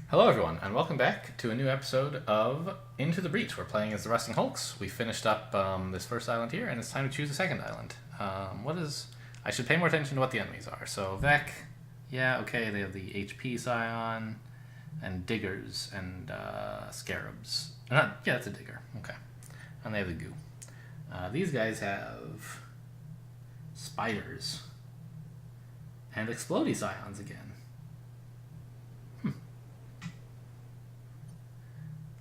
Hello, everyone, and welcome back to a new episode of Into the Breach. We're playing as the Rusting Hulks. We finished up this first island here, and it's time to choose a second island. I should pay more attention to what the enemies are. So, Vec, yeah, okay, they have the HP Scion, and Diggers, and Scarabs. Yeah, that's a Digger, okay. And they have the Goo. These guys have Spiders, and Explodey Scions again.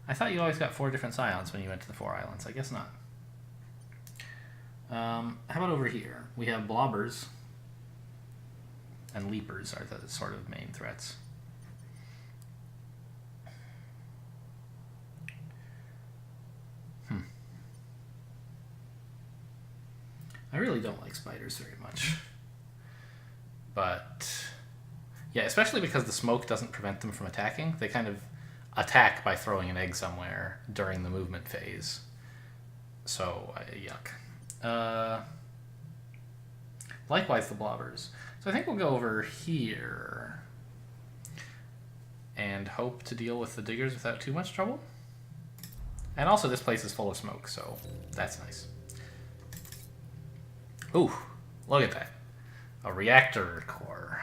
I thought you always got 4 different Scions when you went to the 4 islands. I guess not. How about over here? We have Blobbers and Leapers are the sort of main threats. I really don't like Spiders very much. But, yeah, especially because the smoke doesn't prevent them from attacking. They kind of attack by throwing an egg somewhere during the movement phase. So, yuck. Likewise, the Blobbers. So I think we'll go over here and hope to deal with the Diggers without too much trouble. And also, this place is full of smoke, so that's nice. Ooh, look at that. A reactor core.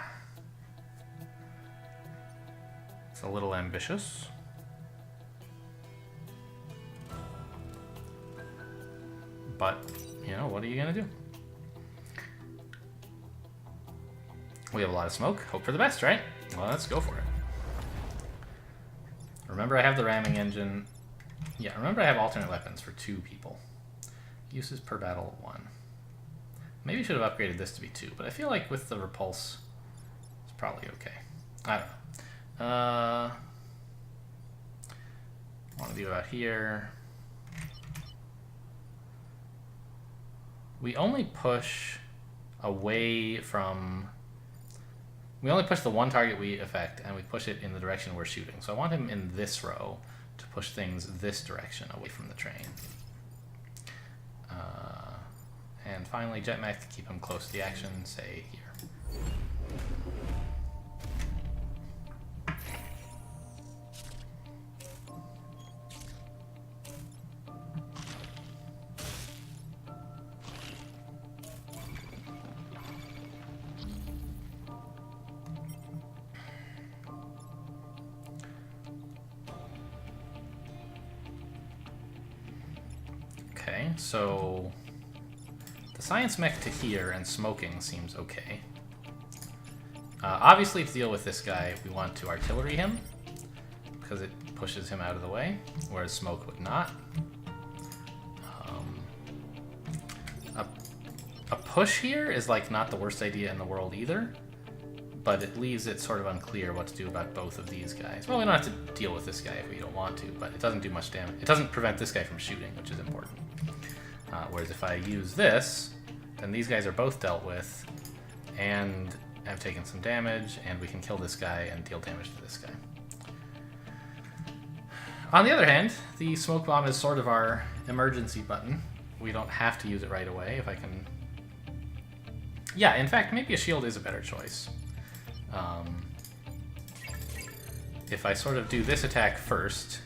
It's a little ambitious. But, you know, what are you going to do? We have a lot of smoke. Hope for the best, right? Well, let's go for it. Remember, I have the ramming engine. Yeah, remember I have alternate weapons for 2 people. Uses per battle 1. Maybe I should have upgraded this to be 2, but I feel like with the repulse, it's probably okay. I don't know. I want to do about here. We only push away from... We only push the one target we affect, and we push it in the direction we're shooting. So I want him in this row to push things this direction away from the train. And finally, Jetmech to keep him close to the action, say here. Okay, so the science mech to here and smoking seems okay. Obviously, to deal with this guy, we want to artillery him because it pushes him out of the way, whereas smoke would not. A push here is like not the worst idea in the world either, but it leaves it sort of unclear what to do about both of these guys. Well, we don't have to deal with this guy if we don't want to, but it doesn't do much damage. It doesn't prevent this guy from shooting, which is important. Whereas if I use this, then these guys are both dealt with and have taken some damage, and we can kill this guy and deal damage to this guy. On the other hand, the smoke bomb is sort of our emergency button. We don't have to use it right away if I can... Yeah, in fact, maybe a shield is a better choice. If I sort of do this attack first...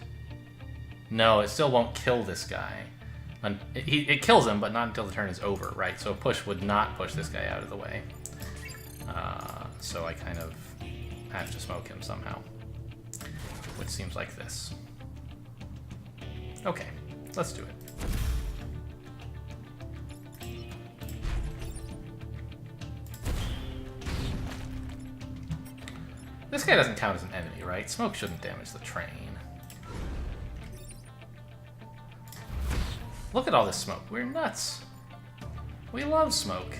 No, it still won't kill this guy. It kills him, but not until the turn is over, right? So a push would not push this guy out of the way. So I kind of have to smoke him somehow. Which seems like this. Okay, let's do it. This guy doesn't count as an enemy, right? Smoke shouldn't damage the train. Look at all this smoke. We're nuts. We love smoke.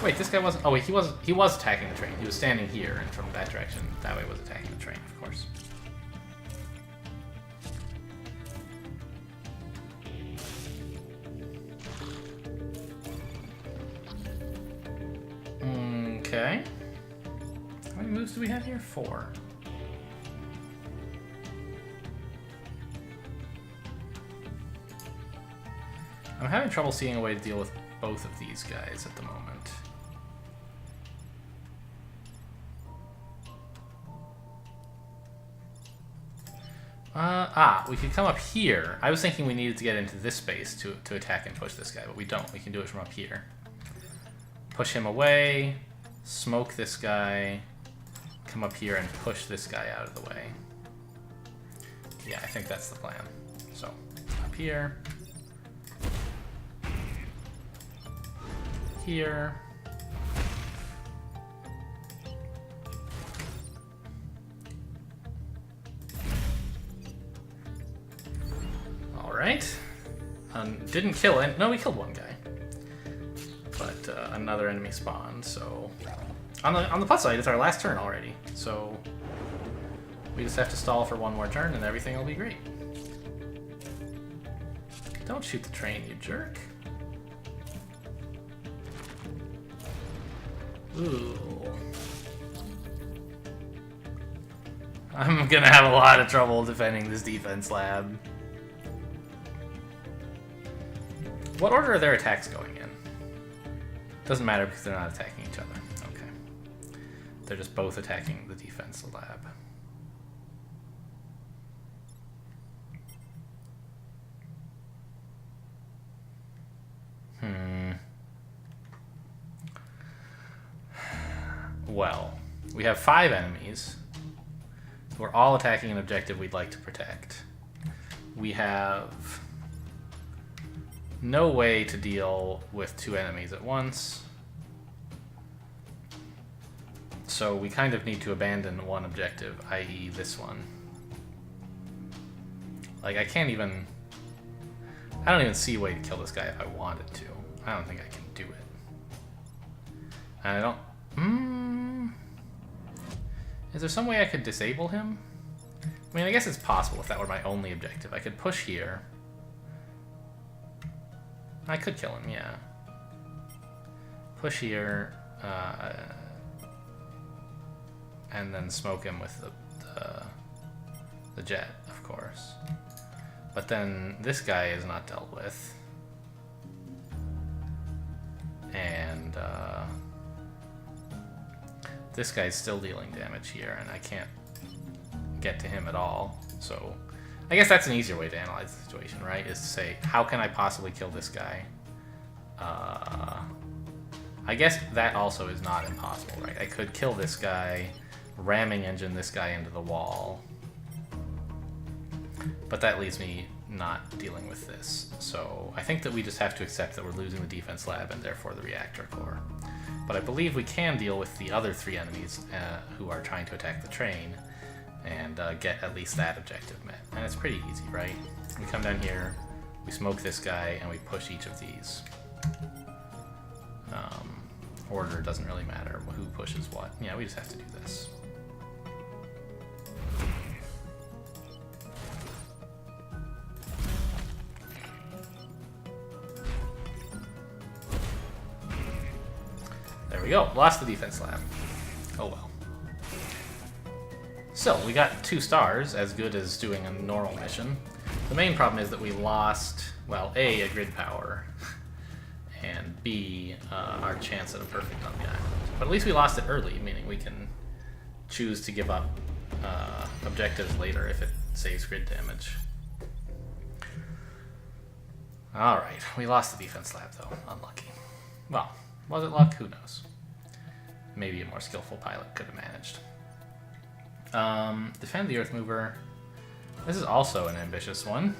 Wait, this guy wasn't... Oh, wait, he was attacking the train. He was standing here, and from that direction, that way was attacking the train, of course. Okay. How many moves do we have here? 4. I'm having trouble seeing a way to deal with both of these guys at the moment. We could come up here. I was thinking we needed to get into this space to attack and push this guy, but we don't. We can do it from up here. Push him away, smoke this guy, come up here and push this guy out of the way. Yeah, I think that's the plan. So, up here. Here. Alright. Didn't kill it. No, we killed one guy. But another enemy spawned, so... On the plus side, it's our last turn already. So we just have to stall for one more turn and everything will be great. Don't shoot the train, you jerk. Ooh. I'm gonna have a lot of trouble defending this defense lab. What order are their attacks going in? Doesn't matter because they're not attacking each other. Okay. They're just both attacking the defense lab. Well, we have 5 enemies who are all attacking an objective we'd like to protect. We have no way to deal with 2 enemies at once. So we kind of need to abandon one objective, i.e. this one. Like, I don't even see a way to kill this guy if I wanted to. I don't think I can do it. And I don't... Is there some way I could disable him? I mean, I guess it's possible if that were my only objective. I could push here. I could kill him, yeah. Push here, and then smoke him with the jet, of course. But then this guy is not dealt with. And this guy's still dealing damage here, and I can't get to him at all. So I guess that's an easier way to analyze the situation, right? Is to say, how can I possibly kill this guy? I guess that also is not impossible, right? I could kill this guy, ramming engine this guy into the wall. But that leaves me not dealing with this. So I think that we just have to accept that we're losing the defense lab and therefore the reactor core. But I believe we can deal with the other 3 enemies who are trying to attack the train and get at least that objective met. And it's pretty easy, right? We come down here, we smoke this guy, and we push each of these. Order doesn't really matter who pushes what. Yeah, we just have to do this. There we go. Lost the defense lab. Oh well. So, we got 2 stars, as good as doing a normal mission. The main problem is that we lost, well, A, grid power, and B, our chance at a perfect on the island. But at least we lost it early, meaning we can choose to give up objectives later if it saves grid damage. Alright, we lost the defense lab though. Unlucky. Well, was it luck? Who knows? Maybe a more skillful pilot could have managed. Defend the Earth Mover. This is also an ambitious one.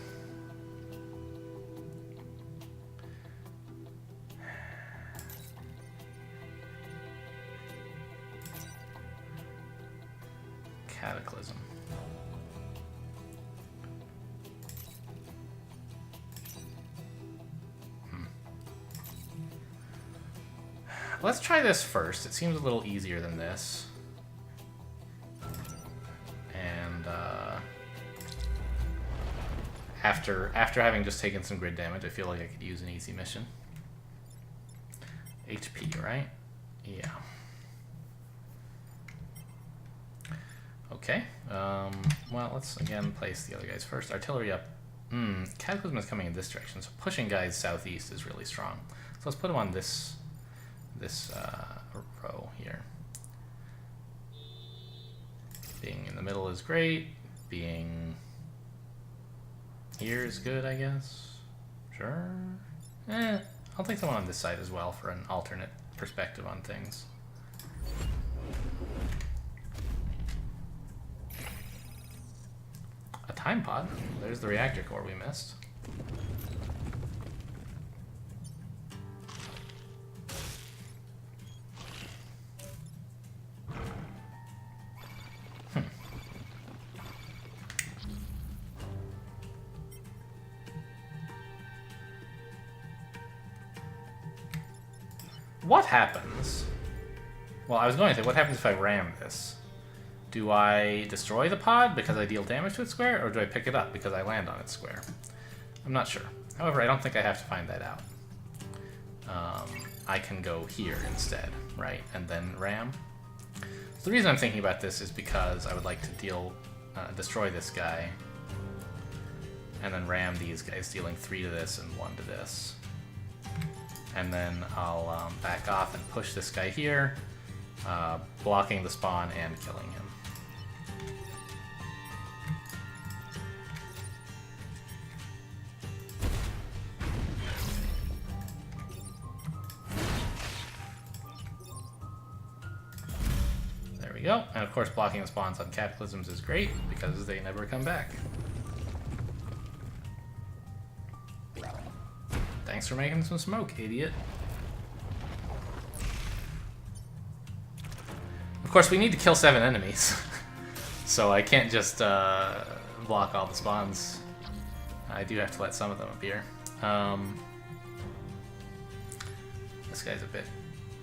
Cataclysm. Let's try this first. It seems a little easier than this. And after having just taken some grid damage, I feel like I could use an easy mission. HP, right? Yeah. Okay. Well, let's again place the other guys first. Artillery up. Cataclysm is coming in this direction, so pushing guys southeast is really strong. So let's put him on this row here. Being in the middle is great. Being here is good, I guess. Sure. I'll take the one on this side as well for an alternate perspective on things. A time pod. There's the reactor core we missed. What happens? Well, I was going to say, what happens if I ram this? Do I destroy the pod because I deal damage to its square, or do I pick it up because I land on its square? I'm not sure. However, I don't think I have to find that out. I can go here instead, right? And then ram. So the reason I'm thinking about this is because I would like to destroy this guy, and then ram these guys, dealing 3 to this and 1 to this. And then I'll back off and push this guy here, blocking the spawn and killing him. There we go. And of course blocking the spawns on Cataclysms is great because they never come back. Thanks for making some smoke, idiot. Of course, we need to kill 7 enemies. So I can't just block all the spawns. I do have to let some of them appear. This guy's a bit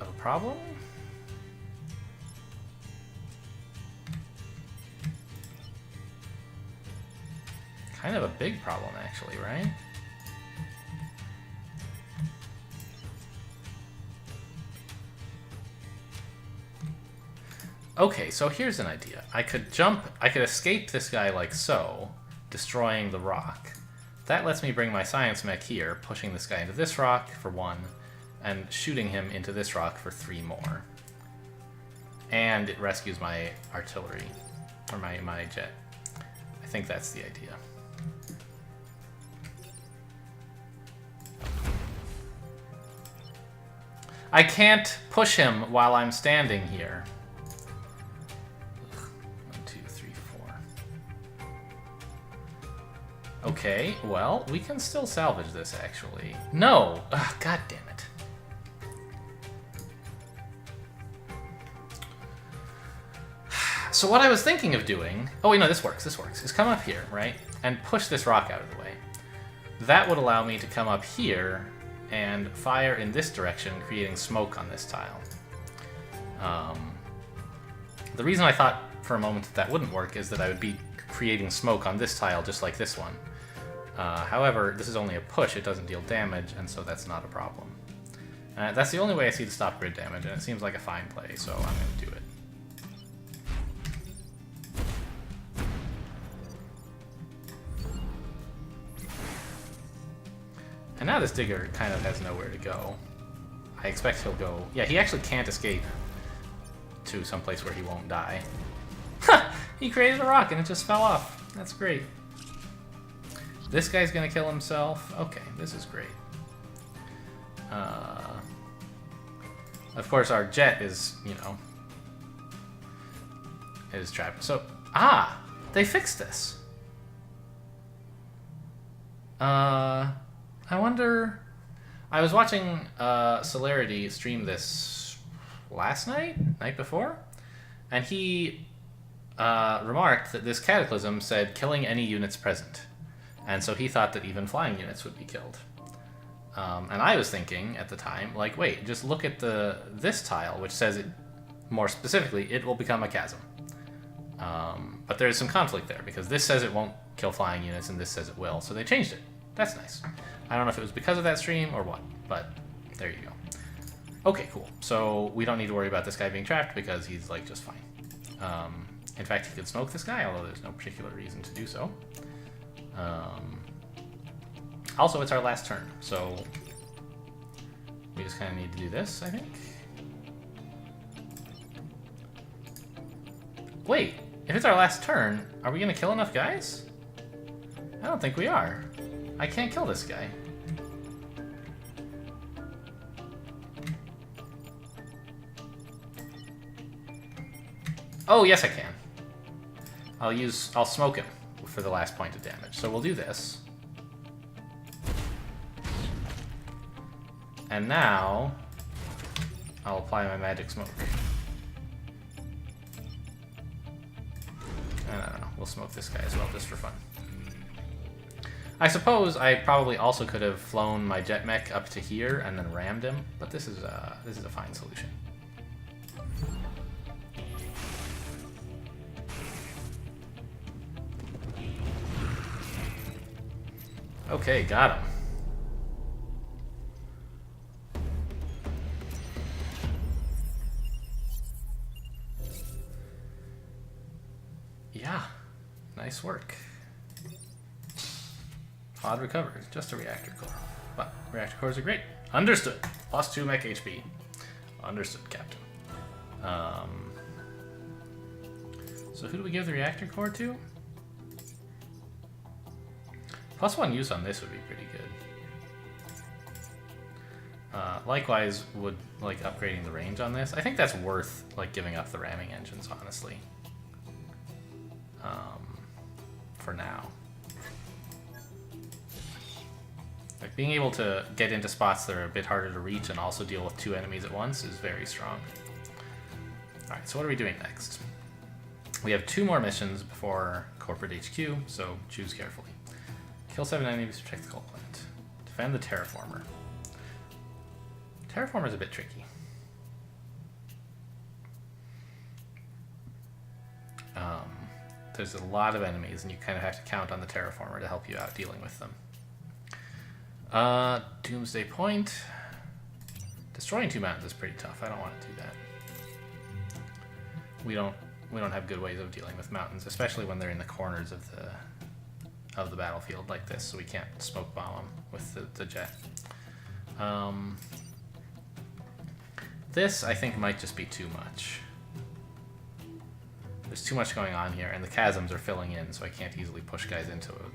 of a problem. Kind of a big problem, actually, right? Okay, so here's an idea. I could escape this guy like so, destroying the rock. That lets me bring my science mech here, pushing this guy into this rock for 1, and shooting him into this rock for 3 more. And it rescues my artillery, or my jet. I think that's the idea. I can't push him while I'm standing here. Okay, well, we can still salvage this, actually. No! Ugh, God damn it. So what I was thinking of doing... Oh, wait, no, this works, is come up here, right? And push this rock out of the way. That would allow me to come up here and fire in this direction, creating smoke on this tile. The reason I thought for a moment that wouldn't work is that I would be creating smoke on this tile just like this one. However, this is only a push, it doesn't deal damage, and so that's not a problem. That's the only way I see to stop grid damage, and it seems like a fine play, so I'm going to do it. And now this digger kind of has nowhere to go. I expect he'll go... Yeah, he actually can't escape to someplace where he won't die. Ha! He created a rock and it just fell off. That's great. This guy's gonna kill himself. Okay, this is great. Of course, our jet is, you know, is trapped. So, they fixed this. I wonder... I was watching Celerity stream this last night before, and he remarked that this Cataclysm said killing any units present. And so he thought that even flying units would be killed. And I was thinking at the time, like, wait, just look at this tile, which says it more specifically, it will become a chasm. But there's some conflict there, because this says it won't kill flying units, and this says it will, so they changed it. That's nice. I don't know if it was because of that stream or what, but there you go. Okay, cool. So we don't need to worry about this guy being trapped, because he's, like, just fine. In fact, he could smoke this guy, although there's no particular reason to do so. Also, it's our last turn, so We just kind of need to do this, I think. Wait, if it's our last turn, are we going to kill enough guys? I don't think we are. I can't kill this guy. Oh, yes I can. I'll smoke him for the last point of damage. So we'll do this. And now, I'll apply my magic smoke. And I don't know, we'll smoke this guy as well, just for fun. I suppose I probably also could have flown my jet mech up to here and then rammed him, but this is a fine solution. Okay, got him. Yeah, nice work. Pod recovered, just a reactor core. But reactor cores are great. Understood. +2 mech HP. Understood, Captain. So who do we give the reactor core to? +1 use on this would be pretty good. Likewise, would like upgrading the range on this. I think that's worth like giving up the ramming engines, honestly. For now. Like being able to get into spots that are a bit harder to reach and also deal with 2 enemies at once is very strong. Alright, so what are we doing next? We have 2 more missions before Corporate HQ, so choose carefully. Kill 7 enemies, protect the coal plant. Defend the Terraformer. Terraformer is a bit tricky. There's a lot of enemies, and you kind of have to count on the Terraformer to help you out dealing with them. Doomsday Point. Destroying 2 mountains is pretty tough. I don't want to do that. We don't have good ways of dealing with mountains, especially when they're in the corners of the battlefield like this, so we can't smoke bomb them with the jet. This, I think, might just be too much. There's too much going on here, and the chasms are filling in, so I can't easily push guys into them.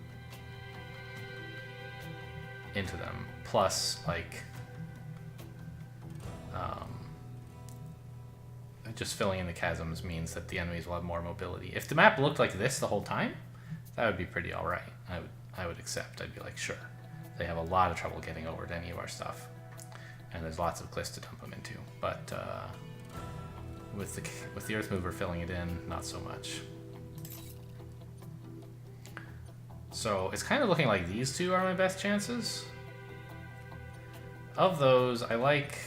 Plus, like, just filling in the chasms means that the enemies will have more mobility. If the map looked like this the whole time, that would be pretty alright. I would accept. I'd be like, sure. They have a lot of trouble getting over to any of our stuff. And there's lots of cliffs to dump them into. But with the Earth Mover filling it in, not so much. So it's kind of looking like these 2 are my best chances. Of those, I like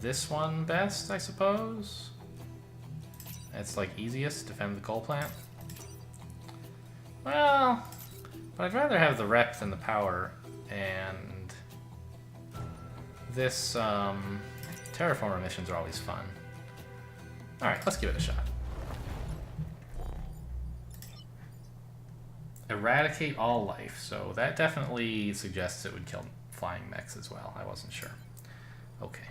this one best, I suppose. It's like easiest, defend the coal plant. Well, but I'd rather have the rep than the power, and this Terraformer missions are always fun. Alright, let's give it a shot. Eradicate all life, so that definitely suggests it would kill flying mechs as well. I wasn't sure. Okay.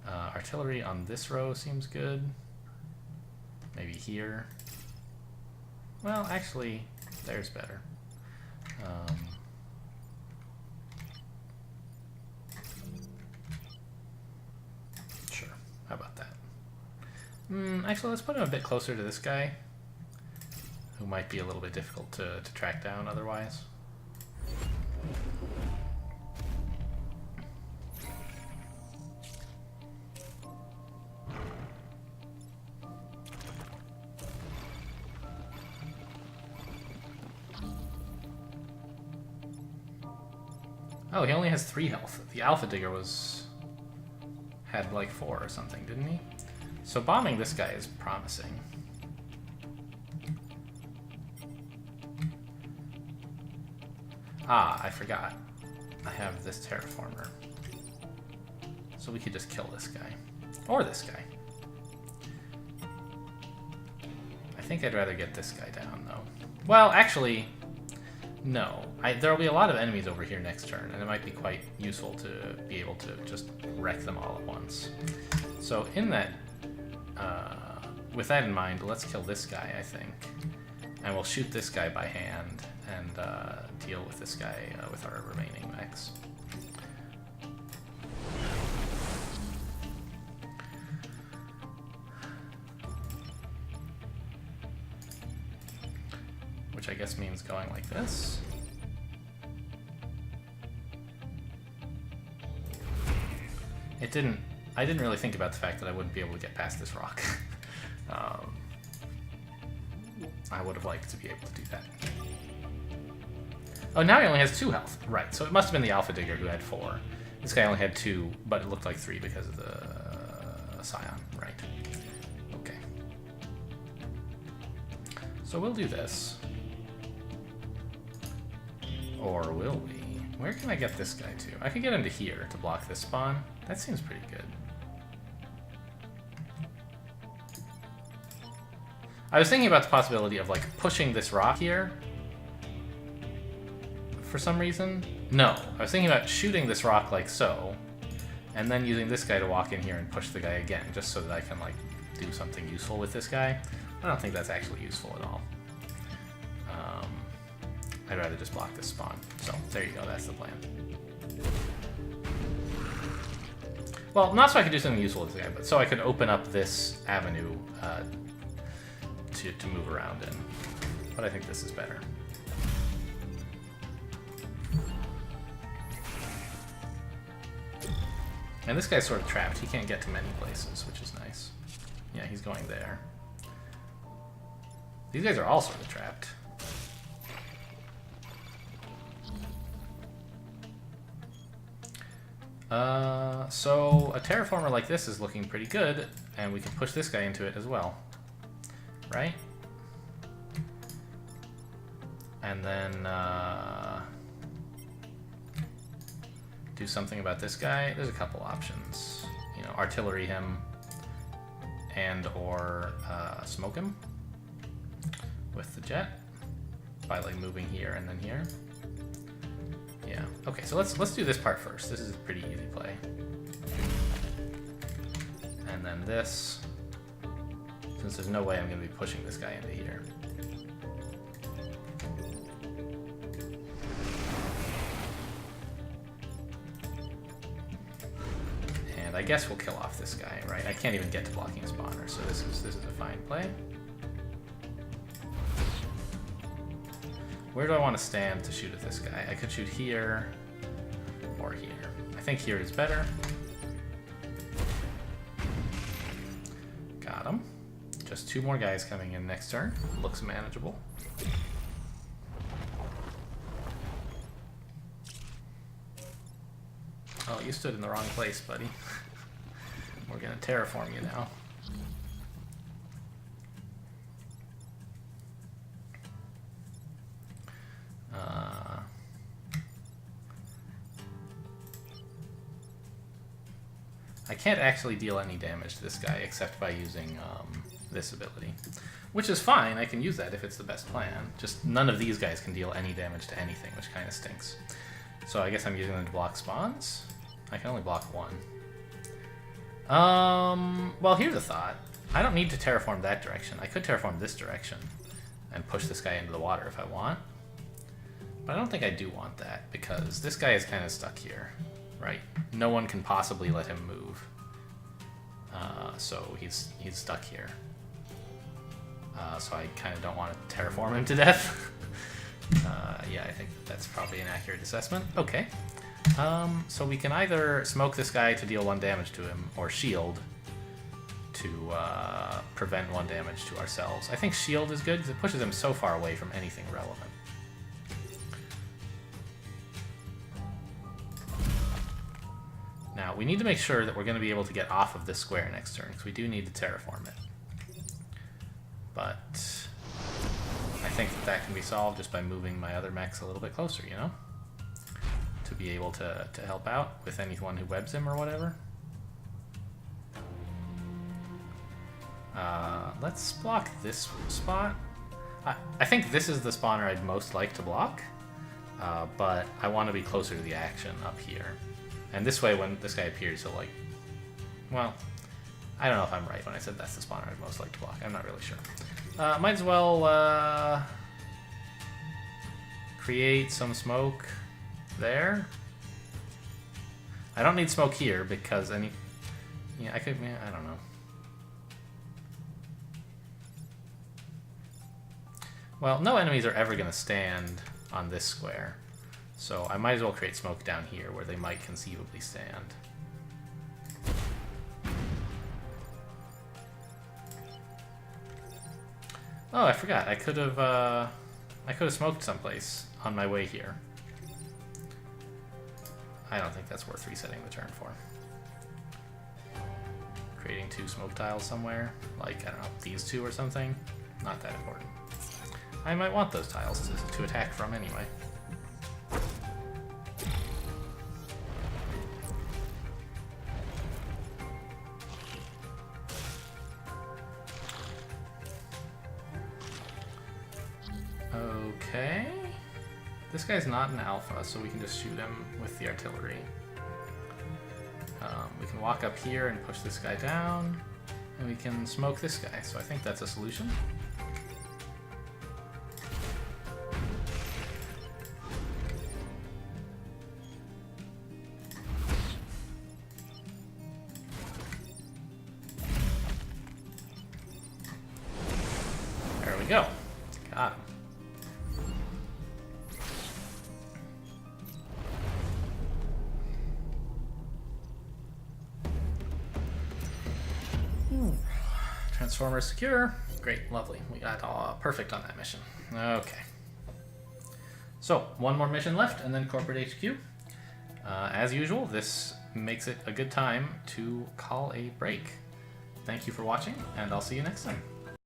Artillery on this row seems good. Maybe here. Well, actually, there's better. Sure. How about that? Actually, let's put him a bit closer to this guy, who might be a little bit difficult to track down otherwise. Oh, he only has 3 health. The Alpha Digger had like 4 or something, didn't he? So bombing this guy is promising. Ah, I forgot. I have this Terraformer. So we could just kill this guy. Or this guy. I think I'd rather get this guy down, though. Well, actually, No. There'll be a lot of enemies over here next turn, and it might be quite useful to be able to just wreck them all at once. So in that, with that in mind, let's kill this guy, I think. And we'll shoot this guy by hand and deal with this guy with our remaining mechs. Which I guess means going like this. I didn't really think about the fact that I wouldn't be able to get past this rock. I would have liked to be able to do that. Oh, now he only has 2 health. Right, so it must have been the Alpha Digger who had 4. This guy only had 2, but it looked like 3 because of the Scion. Right. Okay. So we'll do this. Or will we? Where can I get this guy to? I could get him to here to block this spawn. That seems pretty good. I was thinking about the possibility of, like, pushing this rock here. For some reason. No. I was thinking about shooting this rock like so. And then using this guy to walk in here and push the guy again. Just so that I can, like, do something useful with this guy. I don't think that's actually useful at all. I'd rather just block this spawn. So, there you go, that's the plan. Well, not so I could do something useful with this guy, but so I could open up this avenue to move around in. But I think this is better. And this guy's sort of trapped. He can't get to many places, which is nice. Yeah, he's going there. These guys are all sort of trapped. So a terraformer like this is looking pretty good, and we can push this guy into it as well, right? And then do something about this guy. There's a couple options, you know, artillery him and or smoke him with the jet by like moving here and then here. Yeah. Okay, so let's do this part first. This is a pretty easy play. And then this, since there's no way I'm going to be pushing this guy into here. And I guess we'll kill off this guy, right? I can't even get to blocking a spawner, so this is a fine play. Where do I want to stand to shoot at this guy? I could shoot here or here. I think here is better. Got him. Just 2 more guys coming in next turn. Looks manageable. Oh, you stood in the wrong place, buddy. We're gonna terraform you now. I can't actually deal any damage to this guy except by using this ability, which is fine. I can use that if it's the best plan. Just none of these guys can deal any damage to anything, which kind of stinks. So I guess I'm using them to block spawns. I can only block 1. Well, here's a thought. I don't need to terraform that direction. I could terraform this direction and push this guy into the water if I want. But I don't think I do want that, because this guy is kind of stuck here, right? No one can possibly let him move. So he's stuck here. So I kind of don't want to terraform him to death. Yeah, I think that's probably an accurate assessment. Okay. So we can either smoke this guy to deal 1 damage to him, or shield to prevent 1 damage to ourselves. I think shield is good, because it pushes him so far away from anything relevant. Now, we need to make sure that we're going to be able to get off of this square next turn, because we do need to terraform it. But I think that can be solved just by moving my other mechs a little bit closer, you know? To be able to help out with anyone who webs him or whatever. Let's block this spot. I think this is the spawner I'd most like to block. but I want to be closer to the action up here. And this way, when this guy appears, he'll like... Well, I don't know if I'm right when I said that's the spawner I'd most like to block. I'm not really sure. Might as well create some smoke there. I don't need smoke here because any... Yeah, I could... I don't know. Well, no enemies are ever going to stand on this square. So I might as well create smoke down here where they might conceivably stand. Oh, I forgot. I could have smoked someplace on my way here. I don't think that's worth resetting the turn for. Creating 2 smoke tiles somewhere, like, I don't know, these 2 or something. Not that important. I might want those tiles to attack from anyway. Okay. This guy's not an alpha, so we can just shoot him with the artillery. We can walk up here and push this guy down, and we can smoke this guy, so I think that's a solution. There we go. Got him. Transformer secure. Great, lovely. We got all perfect on that mission. Okay. So, one more mission left, and then Corporate HQ. As usual, this makes it a good time to call a break. Thank you for watching, and I'll see you next time.